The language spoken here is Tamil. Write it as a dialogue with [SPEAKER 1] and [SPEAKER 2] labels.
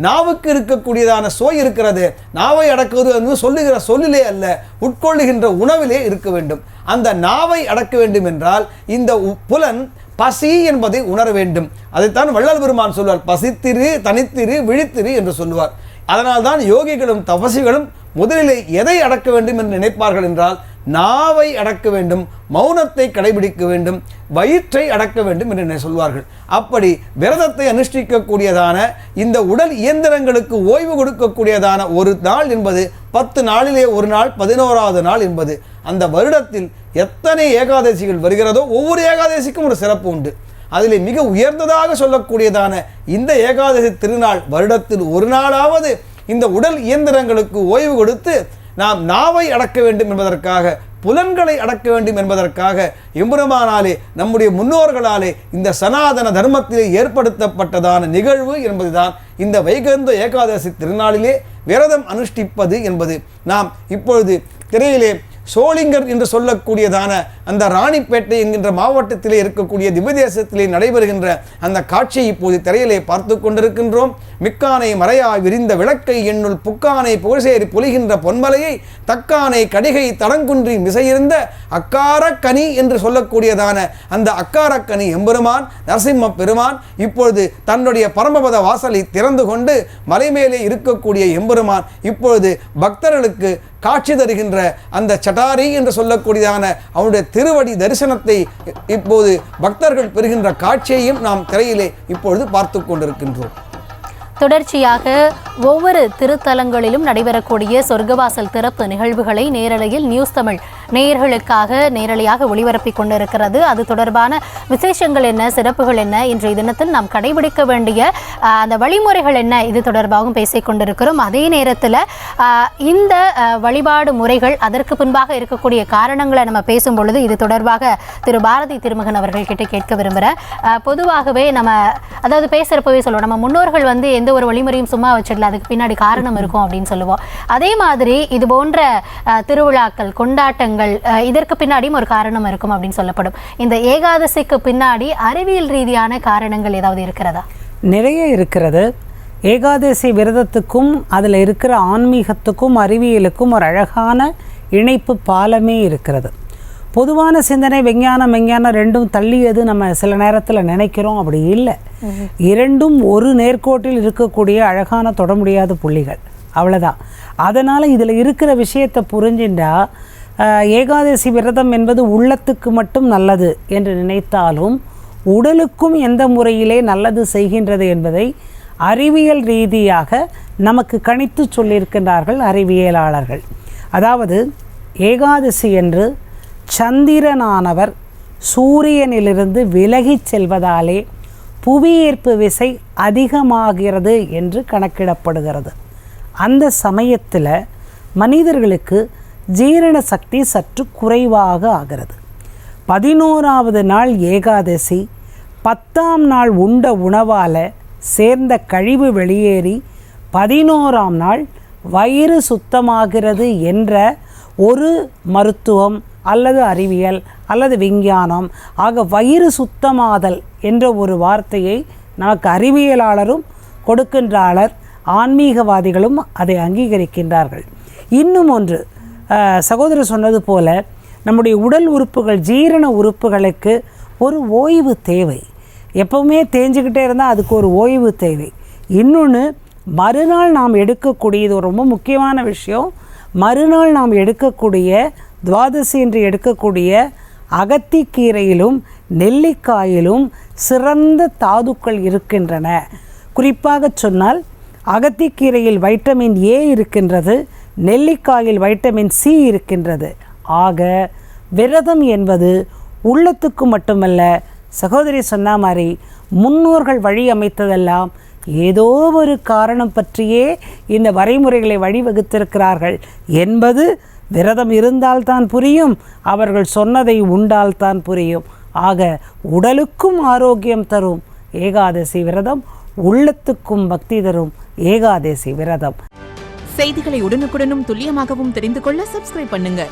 [SPEAKER 1] நாவுக்கு இருக்கக்கூடியதான சோய் இருக்கிறது. நாவை அடக்குவது என்று சொல்லுகிற சொல்லிலே அல்ல, உட்கொள்ளுகின்ற உணவிலே இருக்க வேண்டும். அந்த நாவை அடக்க வேண்டும் என்றால் இந்த புலன் பசி என்பதை உணர வேண்டும். அதைத்தான் வள்ளல் பெருமான் சொல்வார், பசித்திரு தனித்திரு விழித்திரு என்று சொல்லுவார். அதனால்தான் யோகிகளும் தபசிகளும் முதலிலே எதை அடக்க வேண்டும் என்று நினைப்பார்கள் என்றால் நாவை அடக்க வேண்டும், மௌனத்தை கடைபிடிக்க வேண்டும், வயிற்றை அடக்க வேண்டும் என்று சொல்வார்கள். அப்படி விரதத்தை அனுஷ்டிக்கக்கூடியதான இந்த உடல் இயந்திரங்களுக்கு ஓய்வு கொடுக்கக்கூடியதான ஒரு நாள் என்பது 10 நாளிலே ஒரு நாள் 11வது நாள் என்பது. அந்த வருடத்தில் எத்தனை ஏகாதசிகள் வருகிறதோ ஒவ்வொரு ஏகாதசிக்கும் ஒரு சிறப்பு உண்டு. அதிலே மிக உயர்ந்ததாக சொல்லக்கூடியதான இந்த ஏகாதசி திருநாள் வருடத்தில் ஒரு நாளாவது இந்த உடல் இயந்திரங்களுக்கு ஓய்வு கொடுத்து நாம் நாவை அடக்க வேண்டும் என்பதற்காக, புலன்களை அடக்க வேண்டும் என்பதற்காக எம்பெருமானாலே நம்முடைய முன்னோர்களாலே இந்த சனாதன தர்மத்திலே ஏற்படுத்தப்பட்டதான நிகழ்வு என்பதுதான் இந்த வைகுந்த ஏகாதசி திருநாளிலே விரதம் அனுஷ்டிப்பது என்பது. நாம் இப்பொழுது திரையிலே சோளிங்கர் என்று சொல்லக்கூடியதான அந்த ராணிப்பேட்டை என்கின்ற மாவட்டத்திலே இருக்கக்கூடிய திவ்யதேசத்திலே நடைபெறுகின்ற அந்த காட்சியை இப்போது திரையிலே பார்த்து கொண்டிருக்கின்றோம். மிக்கானை மறையாய் விரிந்த விளக்கை என்னுள் புக்கானை புகழ்சேரி பொலிகின்ற பொன்மலையை தக்கானை கடிகை தடங்குன்றி மிசையிருந்த அக்காரக்கனி என்று சொல்லக்கூடியதான அந்த அக்காரக்கனி எம்பெருமான் நரசிம்ம பெருமான் இப்பொழுது தன்னுடைய பரமபத வாசலை திறந்து கொண்டு மலைமேலே இருக்கக்கூடிய எம்பெருமான் இப்பொழுது பக்தர்களுக்கு காட்சி தருகின்ற அந்த சட்டாரி என்று சொல்லக்கூடியதான அவனுடைய திருவடி தரிசனத்தை இப்போது பக்தர்கள் பெறுகின்ற காட்சியையும் நாம் திரையிலே இப்பொழுது பார்த்து கொண்டிருக்கின்றோம்.
[SPEAKER 2] தொடர்ச்சியாக ஒவ்வொரு திருத்தலங்களிலும் நடைபெறக்கூடிய சொர்க்கவாசல் திறப்பு நிகழ்வுகளை நேரலையில் நியூஸ் தமிழ் நேயர்களுக்காக நேரலையாக ஒளிபரப்பிக் கொண்டிருக்கிறது. அது தொடர்பான விசேஷங்கள் என்ன, சிறப்புகள் என்ன, இன்றைய தினத்தில் நாம் கடைபிடிக்க வேண்டிய அந்த வழிமுறைகள் என்ன, இது தொடர்பாகவும் பேசிக் கொண்டிருக்கிறோம். அதே நேரத்தில் இந்த வழிபாடு முறைகள் அதற்கு பின்பாக இருக்கக்கூடிய காரணங்களை நம்ம பேசும் பொழுது இது தொடர்பாக திரு பாரதி திருமகன் அவர்கள் கிட்ட கேட்க விரும்புகிறேன். பொதுவாகவே நம்ம அதாவது பேசுகிறப்பவே சொல்லுவோம், நம்ம முன்னோர்கள் எந்த ஒரு வழிமுறையும் சும்மா வச்சிடல, அதுக்கு பின்னாடி காரணம் இருக்கும் அப்படின்னு சொல்லுவோம். அதே மாதிரி இது போன்ற திருவிழாக்கள் கொண்டாட்டங்கள் இதற்கு பின்னாடியும் ஒரு காரணம் இருக்கும் அப்படின்னு சொல்லப்படும். இந்த ஏகாதசிக்கு பின்னாடி அறிவியல் ரீதியான காரணங்கள் ஏதாவது இருக்கிறதா?
[SPEAKER 3] நிறைய இருக்கிறது. ஏகாதசி விரதத்துக்கும் அதில் இருக்கிற ஆன்மீகத்துக்கும் அறிவியலுக்கும் ஒரு அழகான இணைப்பு பாலமே இருக்கிறது. பொதுவான சிந்தனை விஞ்ஞானம் ரெண்டும் தள்ளியது நம்ம சில நேரத்தில் நினைக்கிறோம். அப்படி இல்லை. இரண்டும் ஒரு நேர்கோட்டில் இருக்கக்கூடிய அழகான தொட முடியாத புள்ளிகள், அவ்வளோதான். அதனால் இதில் இருக்கிற விஷயத்தை புரிஞ்சின்றா ஏகாதசி விரதம் என்பது உள்ளத்துக்கு மட்டும் நல்லது என்று நினைத்தாலும் உடலுக்கும் எந்த முறையிலே நல்லது செய்கின்றது என்பதை அறிவியல் ரீதியாக நமக்கு கணித்து சொல்லியிருக்கின்றார்கள் அறிவியலாளர்கள். அதாவது ஏகாதசி என்று சந்திரனானவர் சூரியனிலிருந்து விலகிச் செல்வதாலே புவியீர்ப்பு விசை அதிகமாகிறது என்று கணக்கிடப்படுகிறது. அந்த சமயத்தில் மனிதர்களுக்கு ஜீரண சக்தி சற்று குறைவாக ஆகிறது. 11வது நாள் ஏகாதசி 10ஆம் நாள் உண்ட உணவால் சேர்ந்த கழிவு வெளியேறி 11ஆம் நாள் வயிறு சுத்தமாகிறது என்ற ஒரு மருத்துவம் அல்லது அறிவியல் அல்லது விஞ்ஞானம் ஆக வயிறு சுத்தமாதல் என்ற ஒரு வார்த்தையை நமக்கு அறிவியலாளரும் கொடுக்கின்றாளர், ஆன்மீகவாதிகளும் அதை அங்கீகரிக்கின்றார்கள். இன்னும் ஒன்று, சகோதரர் சொன்னது போல நம்முடைய உடல் உறுப்புகள், ஜீரண உறுப்புகளுக்கு ஒரு ஓய்வு தேவை. எப்பவுமே தேஞ்சிக்கிட்டே இருந்தால் அதுக்கு ஒரு ஓய்வு தேவை. இன்னொன்று, மறுநாள் நாம் எடுக்கக்கூடியது ஒரு ரொம்ப முக்கியமான விஷயம். மறுநாள் நாம் எடுக்கக்கூடிய துவாதசி என்று எடுக்கக்கூடிய அகத்திக்கீரையிலும் நெல்லிக்காயிலும் சிறந்த தாதுக்கள் இருக்கின்றன. குறிப்பாக சொன்னால் அகத்திக்கீரையில் வைட்டமின் ஏ இருக்கின்றது, நெல்லிக்காயில் வைட்டமின் சி இருக்கின்றது. ஆக விரதம் என்பது உள்ளத்துக்கு மட்டுமல்ல, சகோதரி சொன்ன மாதிரி முன்னோர்கள் வழி அமைத்ததெல்லாம் ஏதோ ஒரு காரணம் பற்றியே இந்த வரைமுறைகளை வழிவகுத்திருக்கிறார்கள் என்பது விரதம் இருந்தால்தான் புரியும், அவர்கள் சொன்னதை உண்டால்தான் புரியும். ஆக உடலுக்கும் ஆரோக்கியம் தரும் ஏகாதசி விரதம், உள்ளத்துக்கும் பக்தி தரும் ஏகாதசி விரதம்.
[SPEAKER 4] செய்திகளை உடனுக்குடனும் துல்லியமாகவும் தெரிந்து கொள்ள சப்ஸ்கிரைப் பண்ணுங்க.